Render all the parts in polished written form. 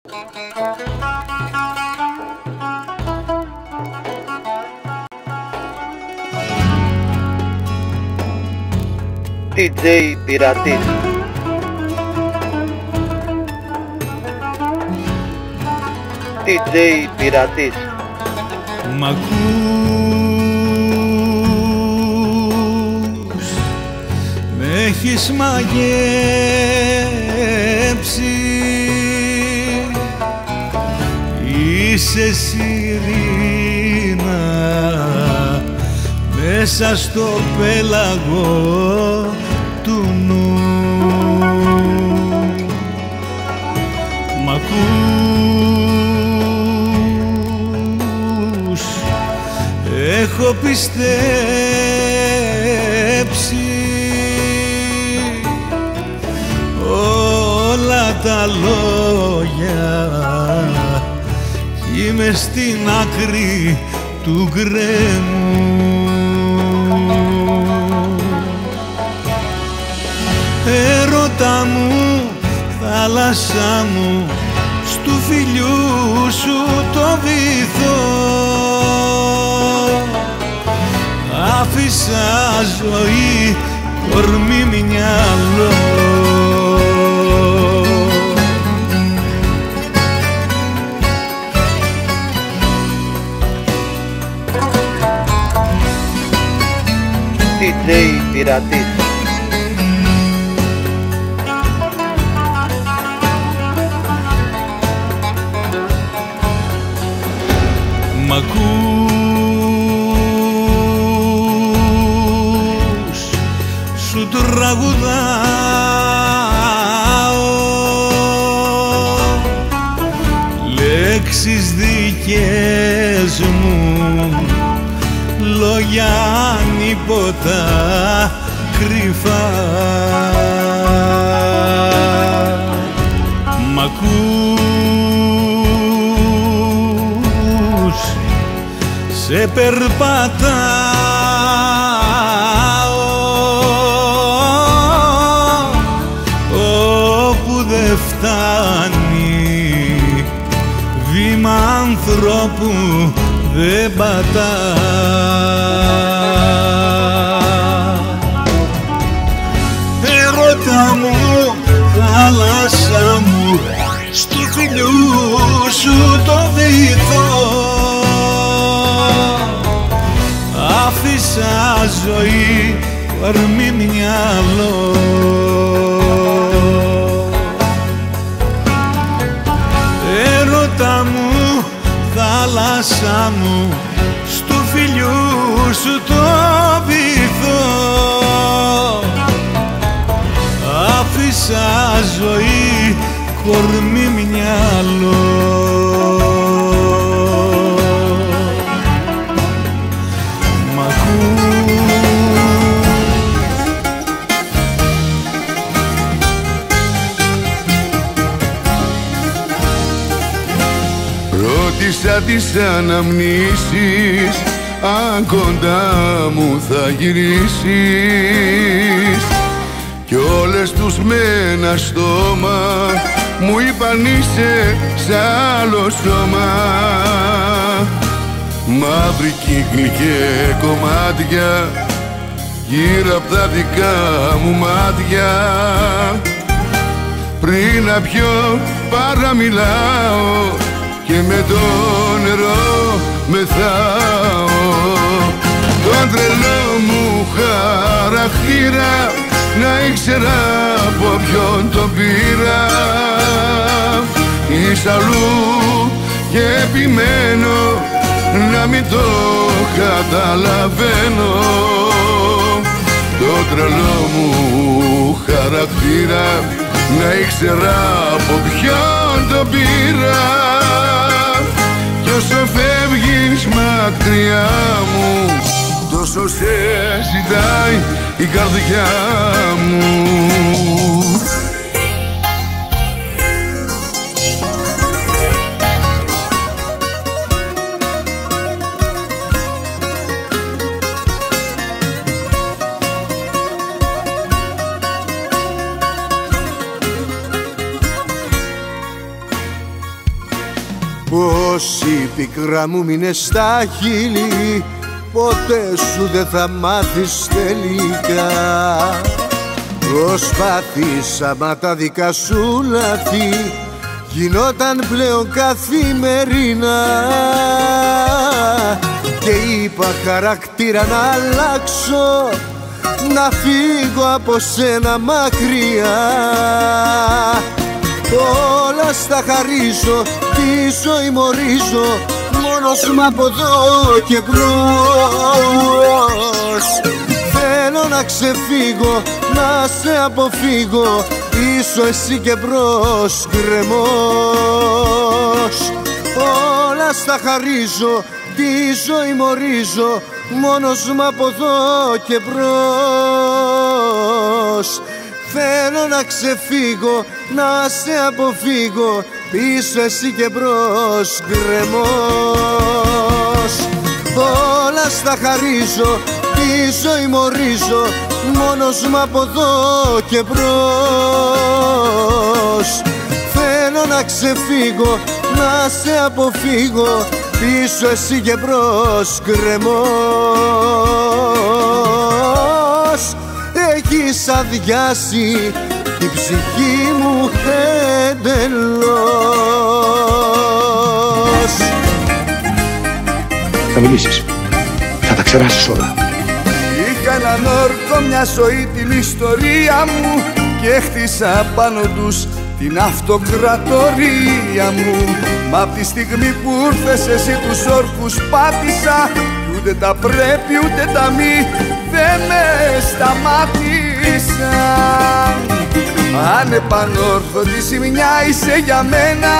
DJ Πειρατής. DJ Πειρατής. Μ' ακούς, με έχεις μαγέψει, είσαι σιρήνα μέσα στο πέλαγο του νου. Μ' ακούς, έχω πιστέψει όλα τα λόγια κι είμαι στην άκρη του γκρέμου. Έρωτα μου, θάλασσά μου, στου φιλιού σου το βυθό άφησα ζωή, κορμί, μυαλό. DJ Πειρατής. Μ' ακούς, σου τραγουδάω λέξεις δικές μου, λόγια ανίποτα κρυφά. Μ' ακούς, σε περπατάω όπου δεν φτάνει, βήμα ανθρώπου δεν πατά. Έρωτα μου, θάλασσα μου, στου φιλιού σου το βυθό άφησα ζωή, κορμί, μυαλό. Έρωτα μου, θάλασσά μου, στου φιλιού σου το βυθό άφησα ζωή, κορμί, μυαλό. Μ' Ρώτησα τις αναμνήσεις, αν κοντά μου θα γυρίσεις, κι όλες τους με ένα στόμα μου είπαν είσαι σ' άλλο σώμα. Μαύρη κύκλη και κομμάτια γύρω απ' τα δικά μου μάτια, πριν να πιω παραμιλάω και με το νερό μεθάω. Τον τρελό μου χαρακτήρα να ήξερα από ποιον τον πήρα. Είσαι αλλού και επιμένω να μην το καταλαβαίνω. Το τρελό μου χαρακτήρα να ήξερα από ποιον τον πήρα. Κι όσο φεύγεις μακριά μου, τόσο σε ζητάει η καρδιά μου. Πως η πικρά μου μείνε στα χείλη, ποτέ σου δεν θα μάθεις τελικά. Προσπάθησα μα τα δικά σου λάθη γινόταν πλέον καθημερινά. Και είπα χαρακτήρα να αλλάξω, να φύγω από σένα μακριά. Όλα στα χαρίζω, τη ζωή μωρίζω, μόνος μου από εδώ και μπρος. Θέλω να ξεφύγω, να σε αποφύγω, πίσω εσύ και μπρος γκρεμός. Όλα στα χαρίζω, τη ζωή μωρίζω, μόνος μου από εδώ και μπρος. Θέλω να ξεφύγω, να σε αποφύγω, πίσω εσύ και μπρος γκρεμός. Όλα στα χαρίζω, τη ζωή μωρίζω, μόνος μου από εδώ και μπρος. Θέλω να ξεφύγω, να σε αποφύγω, πίσω εσύ και μπρος γκρεμός. Έχεις αδειάσει την ψυχή μου εντελώς. Θα μιλήσεις, θα τα ξεράσεις όλα. Είχα έναν όρκο, μια ζωή, την ιστορία μου, και χτίσα πάνω τους την αυτοκρατορία μου. Μα απ' τη στιγμή που ήρθες εσύ τους όρκους πάτησα, ούτε τα πρέπει ούτε τα μη δεν με σταμάτησαν. Ανεπανόρθωτη ζημιά είσαι για μένα,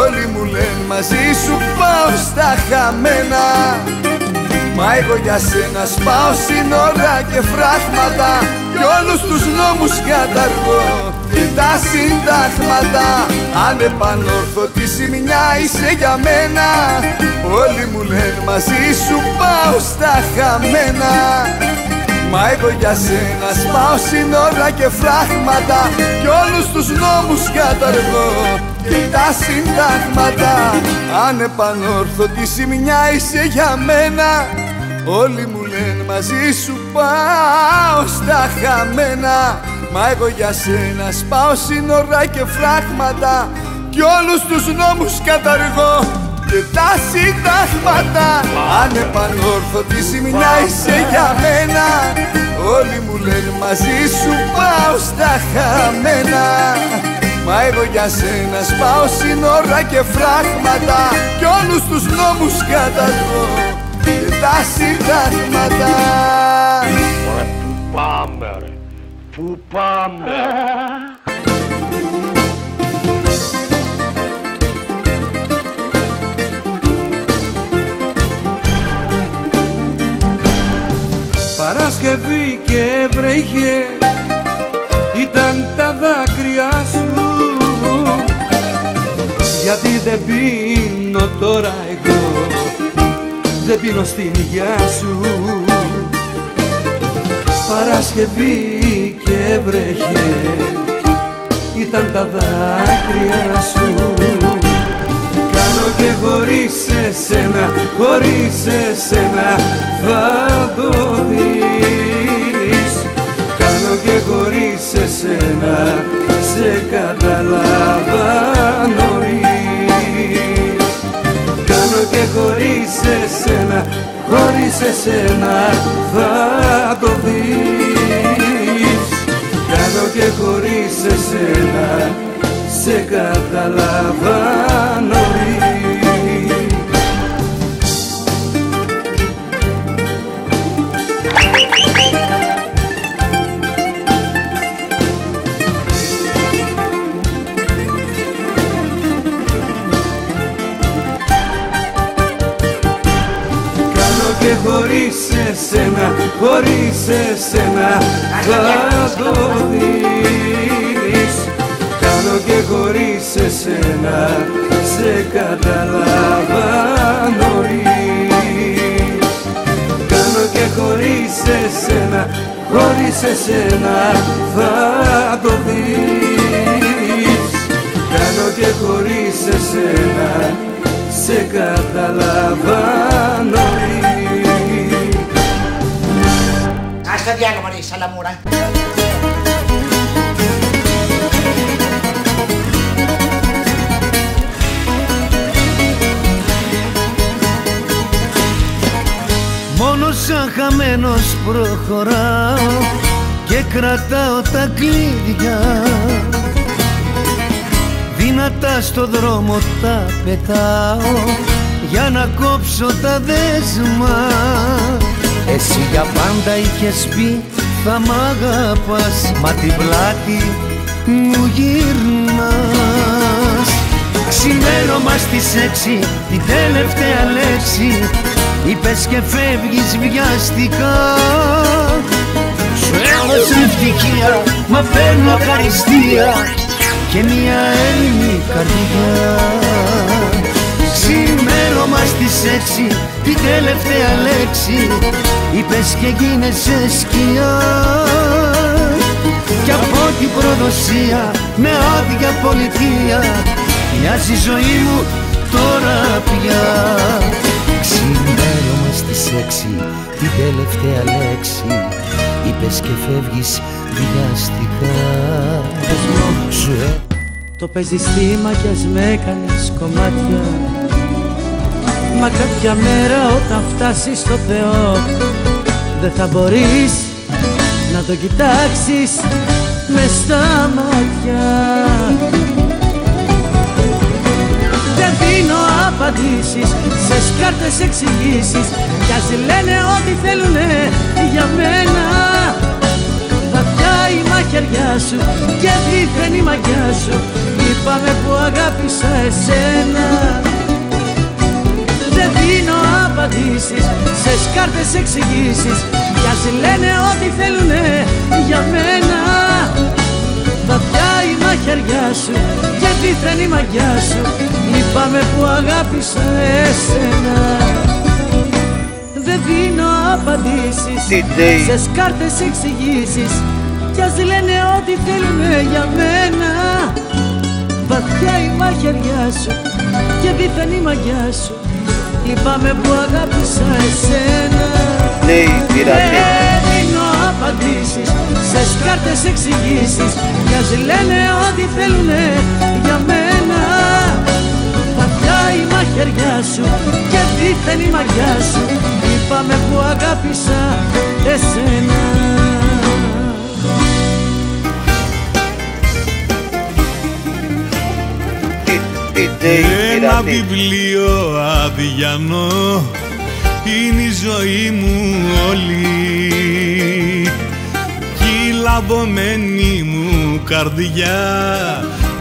όλοι μου λένε μαζί σου πάω στα χαμένα. Μα εγώ για σένα σπάω σύνορα και φράγματα, κι όλους τους νόμους καταργώ και τα συντάγματα. Ανεπανόρθωτη ζημιά είσαι για μένα, όλοι μου λένε μαζί σου πάω στα χαμένα. Μα εγώ για σένα σπάω σύνορα και φράγματα, κι όλους τους νόμους καταργώ και τα συντάγματα. Ανεπανόρθωτη ζημιά είσαι για μένα, όλοι μου λένε μαζί σου πάω στα χαμένα. Μα εγώ για σένα σπάω σύνορα και φράγματα, κι όλους τους νόμους καταργώ και τα συντάγματα. Ανεπανόρθωτη ζημιά είσαι για μένα, όλοι μου λένε μαζί σου πάω στα χαμένα. Μα εγώ για σένα σπάω σύνορα και φράγματα, κι όλους τους νόμους καταργώ και τα συντάγματα. Ωραία, πού πάμε ρε, πού πάμε. Παρασκευή και βρέχε, ήταν τα δάκρυα σου. Γιατί δεν πίνω τώρα εγώ, δεν πίνω στην υγειά σου. Παρασκευή και βρέχε, ήταν τα δάκρυα σου. Κάνω και χωρίς εσένα, χωρίς εσένα θα το δεις. Κάνω και χωρίς εσένα, σε κατάλαβα νωρίς. Κάνω και χωρίς εσένα, χωρίς εσένα θα το δεις. Κάνω και χωρίς εσένα, σε κατάλαβα νωρίς. Και χωρίς εσένα, χωρίς εσένα θα το δεις. Κάνω και χωρίς εσένα, σε κατάλαβα νωρίς. Κάνω και χωρίς εσένα, χωρίς εσένα θα το δεις. Κάνω και χωρίς εσένα, σε καταλαβαίνω. Ας τα διάλογο μωρή σαλαμούρα. Μόνο σαν χαμένος προχωράω και κρατάω τα κλείδια, δυνατά στο δρόμο τα πετάω για να κόψω τα δέσμα. Εσύ για πάντα είχες πει θα μ' αγαπάς, μα την πλάτη μου γυρνάς. Ξημέρωμα στις 6 την τελευταία λέξη είπες και φεύγεις βιαστικά. Σου έδωσα ευτυχία, μα παίρνω ευχαριστία και μια Έλληνη καρδιά. Ξημέρωμα στις 6 την τελευταία λέξη είπες και γίνεσαι σκιά. Κι από την προδοσία με άδεια πολιτεία μοιάζει η ζωή μου τώρα πια. Ξημέρωμα στις 6 την τελευταία λέξη είπες και φεύγεις βιαστικά. Το παίζεις θύμα κι ας με έκανες κομμάτια, μα κάποια μέρα όταν φτάσεις στο Θεό δεν θα μπορείς να το κοιτάξεις μες στα μάτια. Δεν δίνω απαντήσεις σε σκάρτες εξηγήσεις κι ας λένε ό,τι θέλουνε για μένα. Βαθιά η μαχαιριά σου και δίθεν η μαγιά σου, είπαμε που αγάπησα εσένα. Δεν δίνω απαντήσεις σε σκάρτες εξηγήσεις κι ας λένε ό,τι θέλουνε για μένα. Βαθιά η μαχαιριά σου και δίθεν η μαγιά σου, είπαμε που αγάπησα εσένα. Δεν δίνω απαντήσεις σε σκάρτες εξηγήσεις κι ας λένε ό,τι θέλουνε για μένα. Βαθιά η μαχαιριά σου και δίθεν η μαγιά σου, είπαμε που αγάπησα εσένα. Δεν δίνω απαντήσεις σε σκάρτες εξηγήσεις κι ας λένε ό,τι θέλουνε για μένα. Βαθιά η μαχαιριά σου και δίθεν η μαγιά σου, είπαμε που αγάπησα εσένα. Ένα βιβλίο αδιανό είναι η ζωή μου όλη κι η λαβωμένη μου καρδιά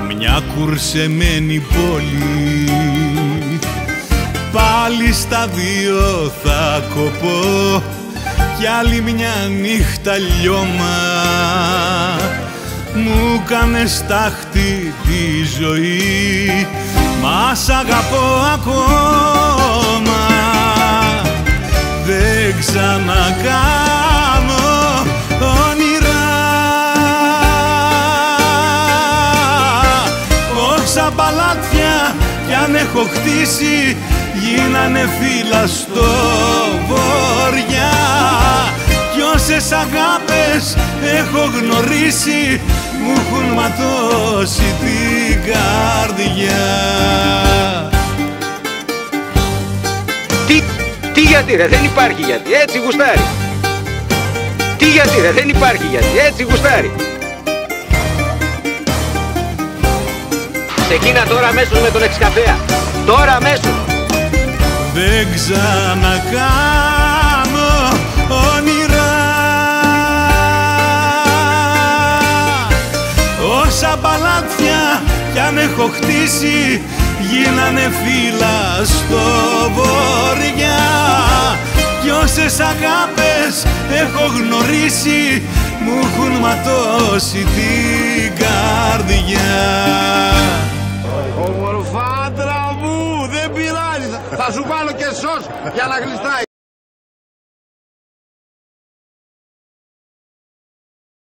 μια κουρσεμένη πόλη. Πάλι στα δύο θα κοπώ κι άλλη μια νύχτα λιώμα. Μου κάνες τάχτη τη ζωή, μα σ' αγαπώ ακόμα. Δεν ξανακάνω όνειρα, όσα παλάτια κι αν έχω χτίσει γίνανε φύλλα στο βοριά. Κι όσες αγάπες έχω γνωρίσει μου έχουν ματώσει την καρδιά. Τι γιατί ρε, δεν υπάρχει γιατί, έτσι γουστάρει. Τι γιατί ρε, δεν υπάρχει γιατί, έτσι γουστάρει. Ξεκίνα τώρα αμέσως με τον εξκαφέα, τώρα αμέσως. Δεν ξανακάνω όνειρα, όσα παλάτια κι αν έχω χτίσει γίνανε φύλλα στο βοριά. Κι όσες αγάπες έχω γνωρίσει μου έχουν ματώσει την καρδιά. Ομορφάντρα μου, δεν πειράζει, θα σου βάλω και σως για να γλιστράει.